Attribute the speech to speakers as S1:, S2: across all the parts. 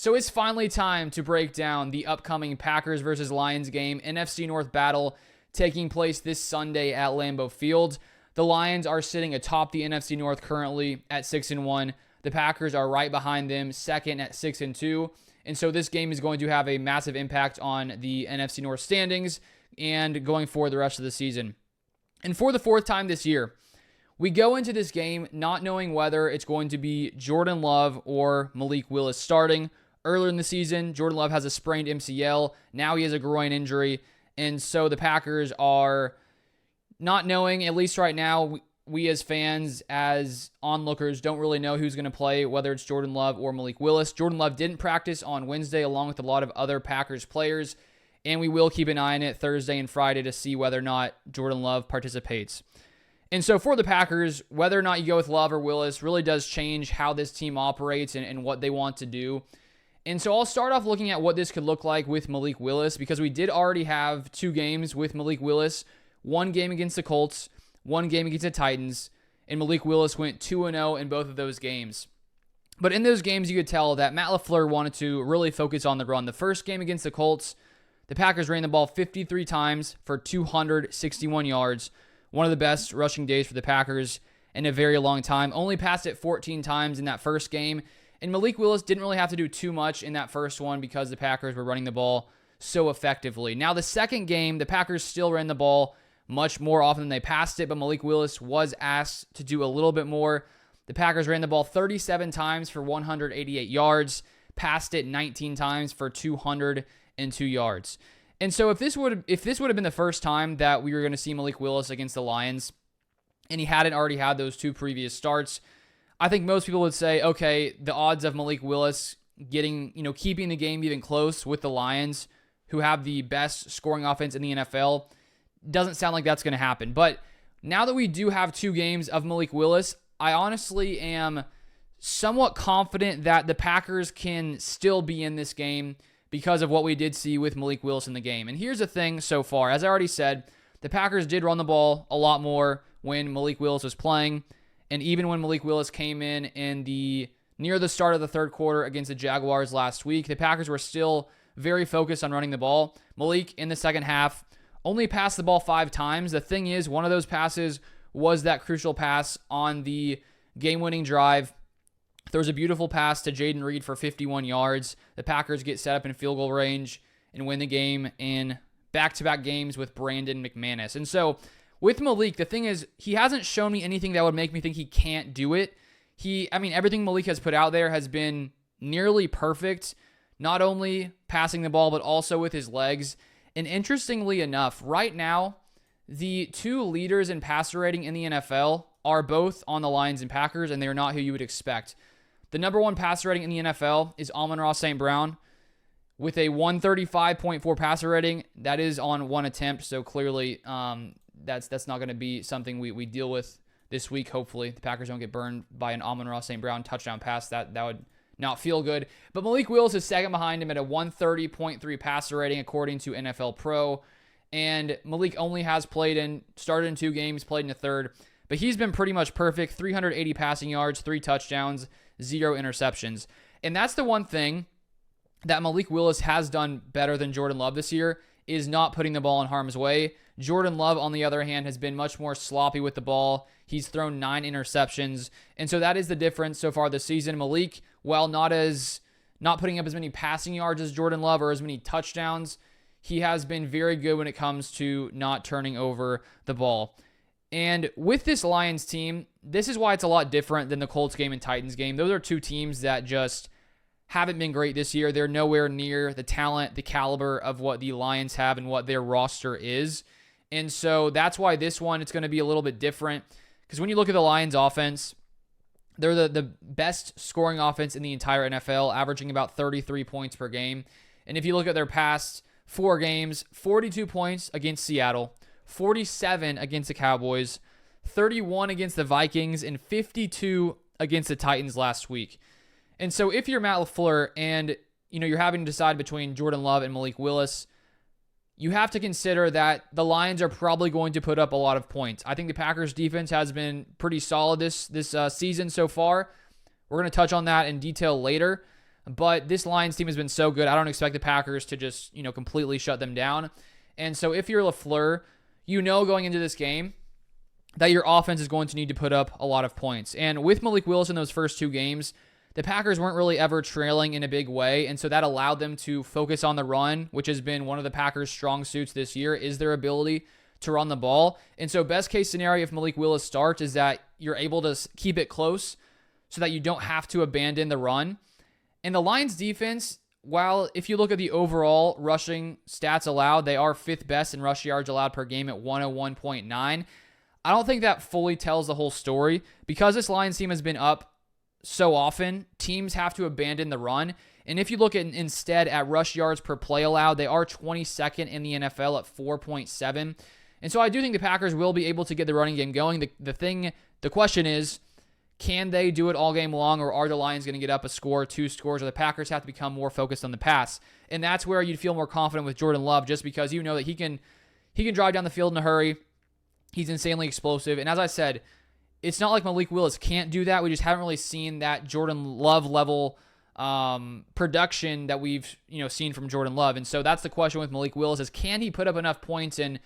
S1: So it's finally time to break down the upcoming Packers versus Lions game, NFC North battle taking place this Sunday at Lambeau Field. The Lions are sitting atop the NFC North currently at 6-1. The Packers are right behind them, second at 6-2. And so this game is going to have a massive impact on the NFC North standings and going forward the rest of the season. And for the fourth time this year, we go into this game not knowing whether it's going to be Jordan Love or Malik Willis starting. Earlier in the season, Jordan Love has a sprained MCL. Now he has a groin injury. And so the Packers are not knowing, at least right now, we as fans, as onlookers, don't really know who's going to play, whether it's Jordan Love or Malik Willis. Jordan Love didn't practice on Wednesday along with a lot of other Packers players. And we will keep an eye on it Thursday and Friday to see whether or not Jordan Love participates. And so for the Packers, whether or not you go with Love or Willis really does change how this team operates and what they want to do. And so I'll start off looking at what this could look like with Malik Willis, because we did already have 2 games with Malik Willis, 1 game against the Colts, 1 game against the Titans, and Malik Willis went 2-0 in both of those games. But in those games, you could tell that Matt LaFleur wanted to really focus on the run. The first game against the Colts, the Packers ran the ball 53 times for 261 yards, one of the best rushing days for the Packers in a very long time. Only passed it 14 times in that first game. And Malik Willis didn't really have to do too much in that first one because the Packers were running the ball so effectively. Now, the second game, the Packers still ran the ball much more often than they passed it, but Malik Willis was asked to do a little bit more. The Packers ran the ball 37 times for 188 yards, passed it 19 times for 202 yards. And so if this would have been the first time that we were going to see Malik Willis against the Lions, and he hadn't already had those 2 previous starts, I think most people would say, okay, the odds of Malik Willis keeping the game even close with the Lions, who have the best scoring offense in the NFL, doesn't sound like that's going to happen. But now that we do have 2 games of Malik Willis, I honestly am somewhat confident that the Packers can still be in this game because of what we did see with Malik Willis in the game. And here's the thing so far. As I already said, the Packers did run the ball a lot more when Malik Willis was playing. And even when Malik Willis came in near the start of the third quarter against the Jaguars last week, the Packers were still very focused on running the ball. Malik, in the second half, only passed the ball 5 times. The thing is, one of those passes was that crucial pass on the game-winning drive. There was a beautiful pass to Jaden Reed for 51 yards. The Packers get set up in field goal range and win the game in back-to-back games with Brandon McManus. And so with Malik, the thing is, he hasn't shown me anything that would make me think he can't do it. Everything Malik has put out there has been nearly perfect, not only passing the ball, but also with his legs. And interestingly enough, right now, the 2 leaders in passer rating in the NFL are both on the Lions and Packers, and they're not who you would expect. The number 1 passer rating in the NFL is Amon-Ra St. Brown with a 135.4 passer rating. That is on 1 attempt, so clearly that's not going to be something we deal with this week. Hopefully the Packers don't get burned by an Amon-Ra St. Brown touchdown pass. That would not feel good. But Malik Willis is second behind him at a 130.3 passer rating according to NFL Pro. And Malik only has started in 2 games, played in a third. But he's been pretty much perfect. 380 passing yards, 3 touchdowns, 0 interceptions. And that's the one thing that Malik Willis has done better than Jordan Love this year, is not putting the ball in harm's way. Jordan Love, on the other hand, has been much more sloppy with the ball. He's thrown 9 interceptions. And so that is the difference so far this season. Malik, while not putting up as many passing yards as Jordan Love or as many touchdowns, he has been very good when it comes to not turning over the ball. And with this Lions team, this is why it's a lot different than the Colts game and Titans game. Those are 2 teams that just haven't been great this year. They're nowhere near the talent, the caliber of what the Lions have and what their roster is. And so that's why this one, it's going to be a little bit different. Because when you look at the Lions offense, they're the best scoring offense in the entire NFL, averaging about 33 points per game. And if you look at their past 4 games, 42 points against Seattle, 47 against the Cowboys, 31 against the Vikings, and 52 against the Titans last week. And so if you're Matt LaFleur and you're having to decide between Jordan Love and Malik Willis, you have to consider that the Lions are probably going to put up a lot of points. I think the Packers defense has been pretty solid this season so far. We're going to touch on that in detail later. But this Lions team has been so good. I don't expect the Packers to just, completely shut them down. And so if you're LaFleur, going into this game that your offense is going to need to put up a lot of points. And with Malik Willis in those first 2 games, the Packers weren't really ever trailing in a big way, and so that allowed them to focus on the run, which has been one of the Packers' strong suits this year, is their ability to run the ball. And so best case scenario if Malik Willis starts is that you're able to keep it close so that you don't have to abandon the run. And the Lions defense, while if you look at the overall rushing stats allowed, they are 5th best in rush yards allowed per game at 101.9. I don't think that fully tells the whole story. Because this Lions team has been up so often, teams have to abandon the run. And if you look at instead at rush yards per play allowed, they are 22nd in the NFL at 4.7. And so I do think the Packers will be able to get the running game going. The question is, can they do it all game long, or are the Lions going to get up a score, 2 scores, or the Packers have to become more focused on the pass? And that's where you'd feel more confident with Jordan Love, just because you know that he can drive down the field in a hurry. He's insanely explosive. And as I said, it's not like Malik Willis can't do that. We just haven't really seen that Jordan Love level production that we've seen from Jordan Love. And so that's the question with Malik Willis, is can he put up enough points and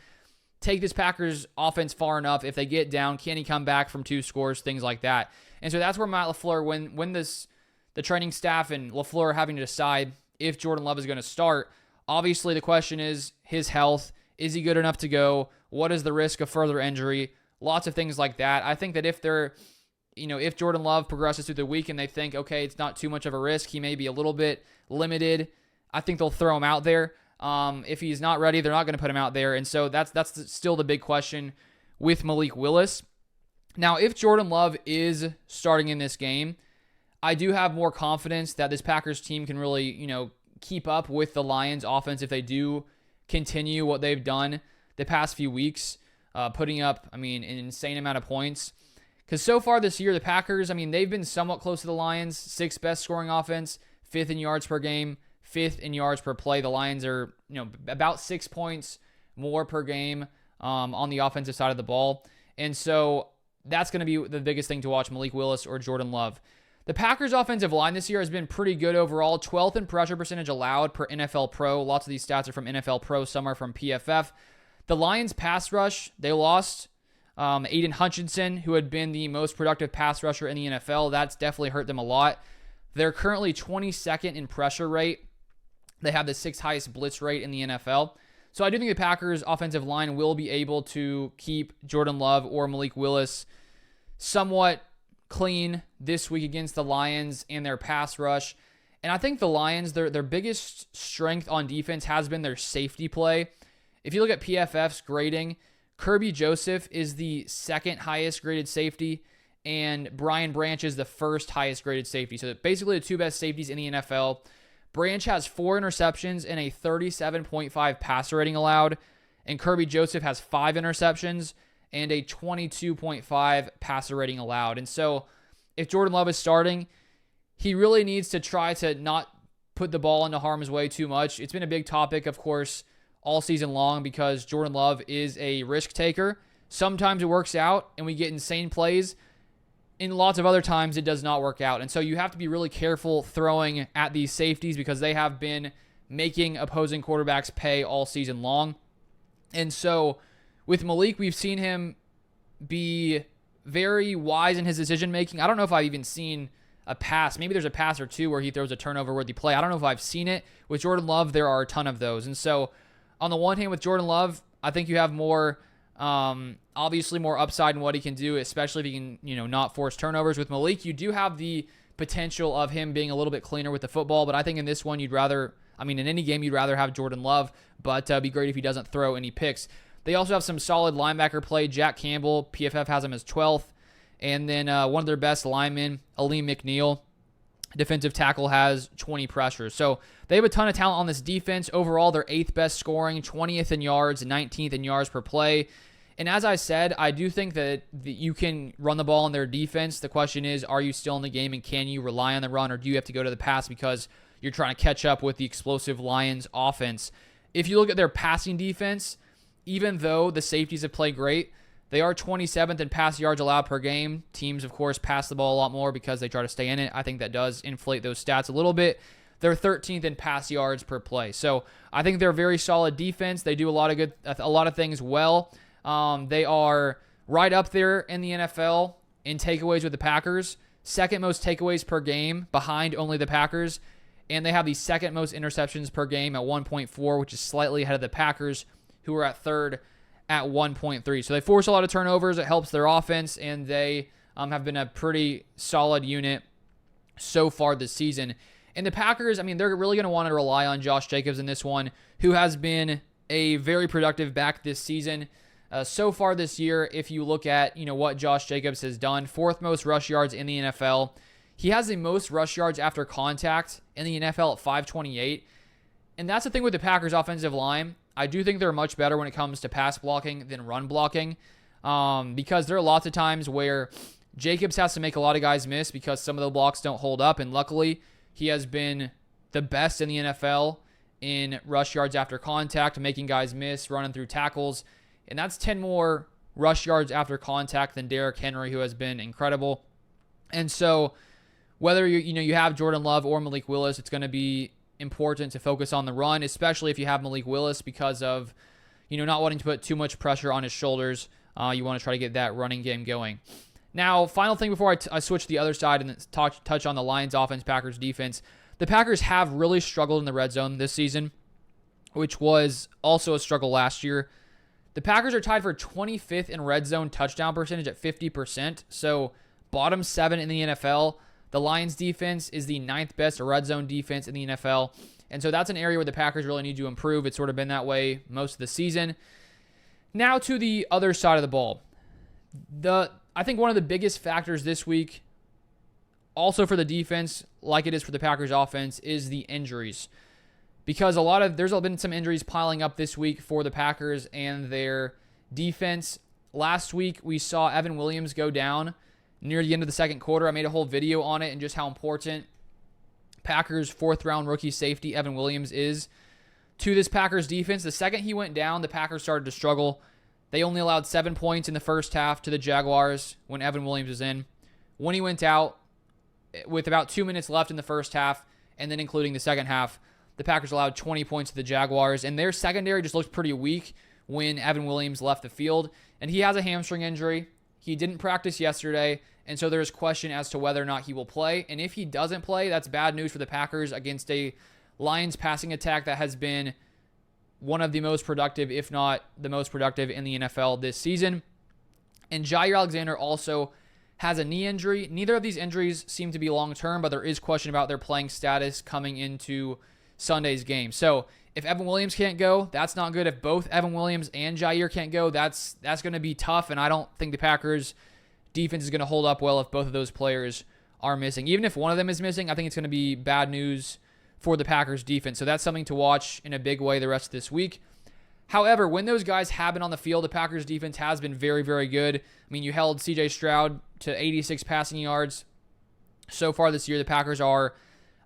S1: take this Packers offense far enough? If they get down, can he come back from 2 scores, things like that? And so that's where Matt LaFleur, when the training staff and LaFleur are having to decide if Jordan Love is going to start, obviously the question is his health. Is he good enough to go? What is the risk of further injury? Lots of things like that. I think that if Jordan Love progresses through the week and they think, okay, it's not too much of a risk, he may be a little bit limited, I think they'll throw him out there. If he's not ready, they're not going to put him out there. And so that's still the big question with Malik Willis. Now, if Jordan Love is starting in this game, I do have more confidence that this Packers team can really, keep up with the Lions offense if they do continue what they've done the past few weeks, putting up, an insane amount of points. Because so far this year, the Packers, they've been somewhat close to the Lions, 6th best scoring offense, 5th in yards per game, 5th in yards per play. The Lions are, about 6 points more per game on the offensive side of the ball. And so that's going to be the biggest thing to watch, Malik Willis or Jordan Love. The Packers' offensive line this year has been pretty good overall. 12th in pressure percentage allowed per NFL Pro. Lots of these stats are from NFL Pro. Some are from PFF. The Lions' pass rush, they lost Aiden Hutchinson, who had been the most productive pass rusher in the NFL. That's definitely hurt them a lot. They're currently 22nd in pressure rate. They have the 6th highest blitz rate in the NFL. So I do think the Packers' offensive line will be able to keep Jordan Love or Malik Willis somewhat clean this week against the Lions and their pass rush. And I think the Lions, their biggest strength on defense has been their safety play. If you look at PFF's grading, Kirby Joseph is the 2nd highest graded safety, and Brian Branch is the 1st highest graded safety. So basically the 2 best safeties in the NFL. Branch has 4 interceptions and a 37.5 passer rating allowed, and Kirby Joseph has 5 interceptions and a 22.5 passer rating allowed. And so if Jordan Love is starting, he really needs to try to not put the ball into harm's way too much. It's been a big topic, of course, all season long because Jordan Love is a risk taker. Sometimes it works out and we get insane plays. In lots of other times, it does not work out. And so you have to be really careful throwing at these safeties because they have been making opposing quarterbacks pay all season long. And so with Malik, we've seen him be very wise in his decision-making. I don't know if I've even seen a pass. Maybe there's a pass or 2 where he throws a turnover-worthy play. I don't know if I've seen it. With Jordan Love, there are a ton of those. And so on the one hand, with Jordan Love, I think you have more, obviously more upside in what he can do, especially if he can, not force turnovers. With Malik, you do have the potential of him being a little bit cleaner with the football, but I think in this one, in any game, you'd rather have Jordan Love, but it'd be great if he doesn't throw any picks. They also have some solid linebacker play. Jack Campbell, PFF has him as 12th. And then one of their best linemen, Aleem McNeil, defensive tackle, has 20 pressures. So they have a ton of talent on this defense. Overall, they're 8th best scoring, 20th in yards, 19th in yards per play. And as I said, I do think that you can run the ball in their defense. The question is, are you still in the game and can you rely on the run, or do you have to go to the pass because you're trying to catch up with the explosive Lions offense? If you look at their passing defense, even though the safeties have played great, They are 27th in pass yards allowed per game. Teams, of course, pass the ball a lot more because they try to stay in it. I think that does inflate those stats a little bit. They're 13th in pass yards per play. So I think they're a very solid defense. They do a lot of things well. They are right up there in the NFL in takeaways with the Packers. Second most takeaways per game, behind only the Packers. And they have the second most interceptions per game at 1.4, which is slightly ahead of the Packers, who are at third at 1.3. So they force a lot of turnovers. It helps their offense, and they have been a pretty solid unit so far this season. And the Packers, I mean, they're really going to want to rely on Josh Jacobs in this one, who has been a very productive back this season. So far this year, if you look at what Josh Jacobs has done, fourth most rush yards in the NFL. He has the most rush yards after contact in the NFL at 528. And that's the thing with the Packers offensive line. I do think they're much better when it comes to pass blocking than run blocking, because there are lots of times where Jacobs has to make a lot of guys miss because some of the blocks don't hold up. And luckily, he has been the best in the NFL in rush yards after contact, making guys miss, running through tackles. And that's 10 more rush yards after contact than Derrick Henry, who has been incredible. And so whether you have Jordan Love or Malik Willis, it's going to be important to focus on the run, especially if you have Malik Willis, because of not wanting to put too much pressure on his shoulders. You want to try to get that running game going. Now, final thing before I switch to the other side and touch on the Lions offense, Packers defense. The Packers have really struggled in the red zone this season, which was also a struggle last year. The Packers are tied for 25th in red zone touchdown percentage at 50%, so bottom 7 in the NFL. The Lions defense is the 9th best red zone defense in the NFL, and so that's an area where the Packers really need to improve. It's sort of been that way most of the season. Now to the other side of the ball. I think one of the biggest factors this week, also for the defense, like it is for the Packers offense, is the injuries. Because there's been some injuries piling up this week for the Packers and their defense. Last week, we saw Evan Williams go down near the end of the second quarter. I made a whole video on it and just how important Packers' fourth-round rookie safety Evan Williams is to this Packers defense. The second he went down, the Packers started to struggle. They only allowed 7 points in the first half to the Jaguars when Evan Williams was in. When he went out, with about 2 minutes left in the first half, and then including the second half, the Packers allowed 20 points to the Jaguars, and their secondary just looked pretty weak when Evan Williams left the field. And he has a hamstring injury. He didn't practice yesterday, and so there's question as to whether or not he will play. And if he doesn't play, that's bad news for the Packers against a Lions passing attack that has been one of the most productive, if not the most productive in the NFL this season. And Jair Alexander also has a knee injury. Neither of these injuries seem to be long-term, but there is question about their playing status coming into Sunday's game. So if Evan Williams can't go, that's not good. If both Evan Williams and Jair can't go, that's going to be tough, and I don't think the Packers defense is going to hold up well if both of those players are missing. Even if one of them is missing, I think it's going to be bad news for the Packers defense. So that's something to watch in a big way the rest of this week. However, when those guys have been on the field, the Packers defense has been very, very good. I mean, you held C.J. Stroud to 86 passing yards. So far this year, the Packers are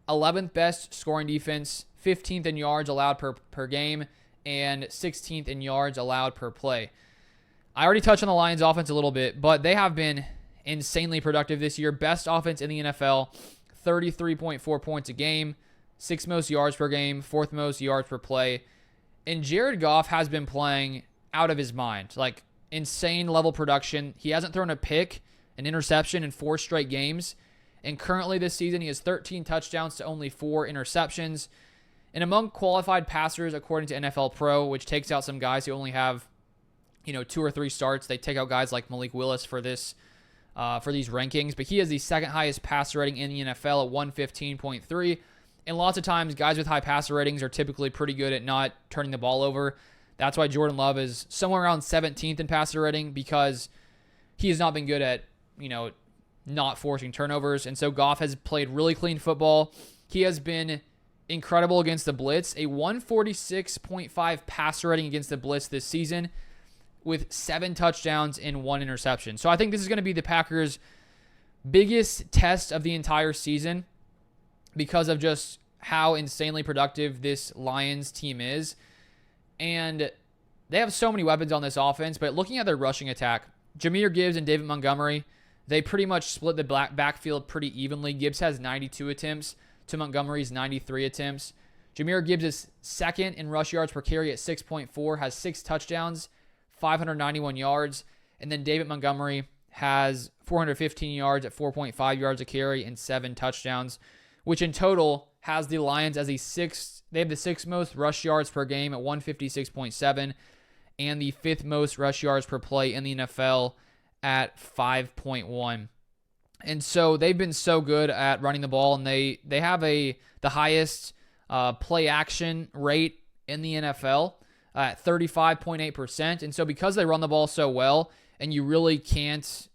S1: 11th best scoring defense, 15th in yards allowed per game, and 16th in yards allowed per play. I already touched on the Lions offense a little bit, but they have been insanely productive this year. Best offense in the NFL, 33.4 points a game, 6th most yards per game, 4th most yards per play. And Jared Goff has been playing out of his mind, like insane level production. He hasn't thrown a pick, an interception in 4 straight games. And currently this season, he has 13 touchdowns to only 4 interceptions. And among qualified passers, according to NFL Pro, which takes out some guys who only have, 2 or 3 starts, they take out guys like Malik Willis for these rankings. But he has the second highest passer rating in the NFL at 115.3. And lots of times, guys with high passer ratings are typically pretty good at not turning the ball over. That's why Jordan Love is somewhere around 17th in passer rating, because he has not been good at, not forcing turnovers. And so Goff has played really clean football. He has been incredible against the blitz, a 146.5 passer rating against the blitz this season with 7 touchdowns and 1 interception. So I think this is going to be the Packers' biggest test of the entire season because of just how insanely productive this Lions team is. And they have so many weapons on this offense, but looking at their rushing attack, Jahmyr Gibbs and David Montgomery, they pretty much split the backfield pretty evenly. Gibbs has 92 attempts to Montgomery's 93 attempts. Jahmyr Gibbs is second in rush yards per carry at 6.4, has 6 touchdowns, 591 yards. And then David Montgomery has 415 yards at 4.5 yards a carry and 7 touchdowns, which in total has the Lions as they have the 6th most rush yards per game at 156.7 and the 5th most rush yards per play in the NFL at 5.1. And so they've been so good at running the ball, and they have the highest play action rate in the NFL at 35.8%. And so because they run the ball so well, and you really can't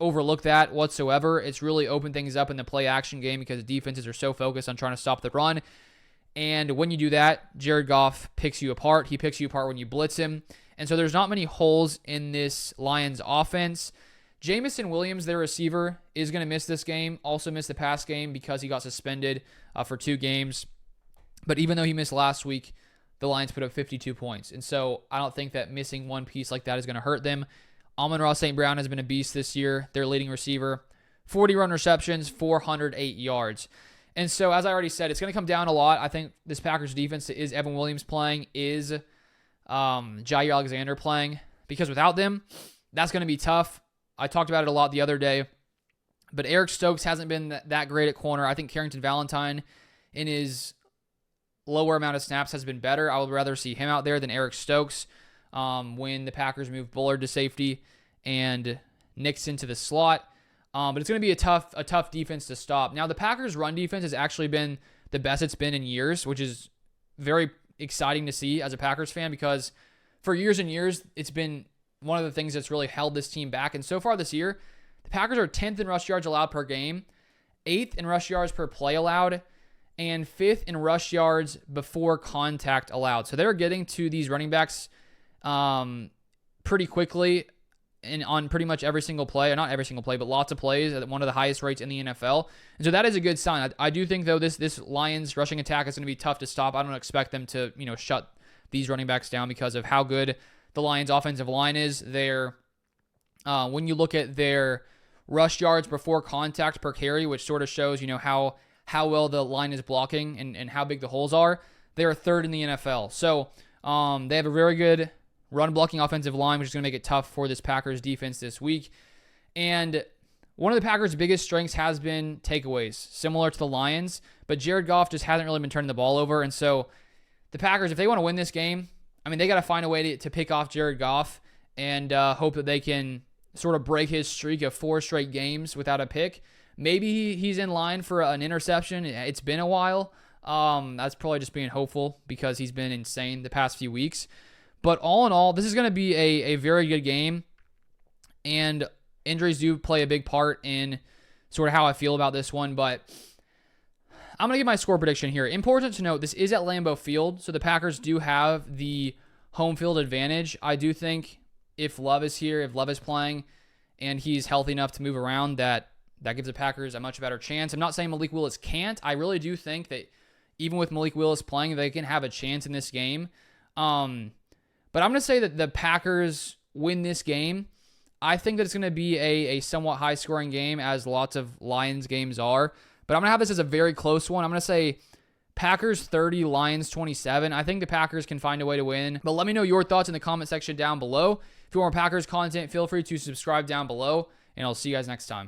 S1: overlook that whatsoever, it's really opened things up in the play action game because defenses are so focused on trying to stop the run. And when you do that, Jared Goff picks you apart. He picks you apart when you blitz him. And so there's not many holes in this Lions offense. Jameson Williams, their receiver, is going to miss this game. Also missed the past game because he got suspended for 2 games. But even though he missed last week, the Lions put up 52 points. And so I don't think that missing one piece like that is going to hurt them. Amon-Ra St. Brown has been a beast this year, their leading receiver. 40 run receptions, 408 yards. And so, as I already said, it's going to come down a lot. I think this Packers defense is Evan Williams playing, is Jair Alexander playing. Because without them, that's going to be tough. I talked about it a lot the other day. But Eric Stokes hasn't been that great at corner. I think Carrington Valentine in his lower amount of snaps has been better. I would rather see him out there than Eric Stokes when the Packers move Bullard to safety and Nixon to the slot. But it's going to be a tough defense to stop. Now, the Packers' run defense has actually been the best it's been in years, which is very exciting to see as a Packers fan because for years and years, it's been one of the things that's really held this team back. And so far this year, the Packers are 10th in rush yards allowed per game, 8th in rush yards per play allowed, and 5th in rush yards before contact allowed. So they're getting to these running backs pretty quickly and on pretty much every single play, or not every single play, but lots of plays at one of the highest rates in the NFL. And so that is a good sign. I do think, though, this Lions rushing attack is going to be tough to stop. I don't expect them to, shut these running backs down because of how good the Lions offensive line is. When you look at their rush yards before contact per carry, which sort of shows, how well the line is blocking and how big the holes are, they are 3rd in the NFL. So they have a very good run blocking offensive line, which is going to make it tough for this Packers defense this week. And one of the Packers' biggest strengths has been takeaways, similar to the Lions, but Jared Goff just hasn't really been turning the ball over. And so the Packers, if they want to win this game, they got to find a way to pick off Jared Goff and hope that they can sort of break his streak of 4 straight games without a pick. Maybe he's in line for an interception. It's been a while. That's probably just being hopeful because he's been insane the past few weeks. But all in all, this is going to be a very good game. And injuries do play a big part in sort of how I feel about this one. But I'm going to give my score prediction here. Important to note, this is at Lambeau Field, so the Packers do have the home field advantage. I do think if Love is here, if Love is playing, and he's healthy enough to move around, that gives the Packers a much better chance. I'm not saying Malik Willis can't. I really do think that even with Malik Willis playing, they can have a chance in this game. But I'm going to say that the Packers win this game. I think that it's going to be a somewhat high-scoring game, as lots of Lions games are. But I'm going to have this as a very close one. I'm going to say Packers 30, Lions 27. I think the Packers can find a way to win. But let me know your thoughts in the comment section down below. If you want more Packers content, feel free to subscribe down below. And I'll see you guys next time.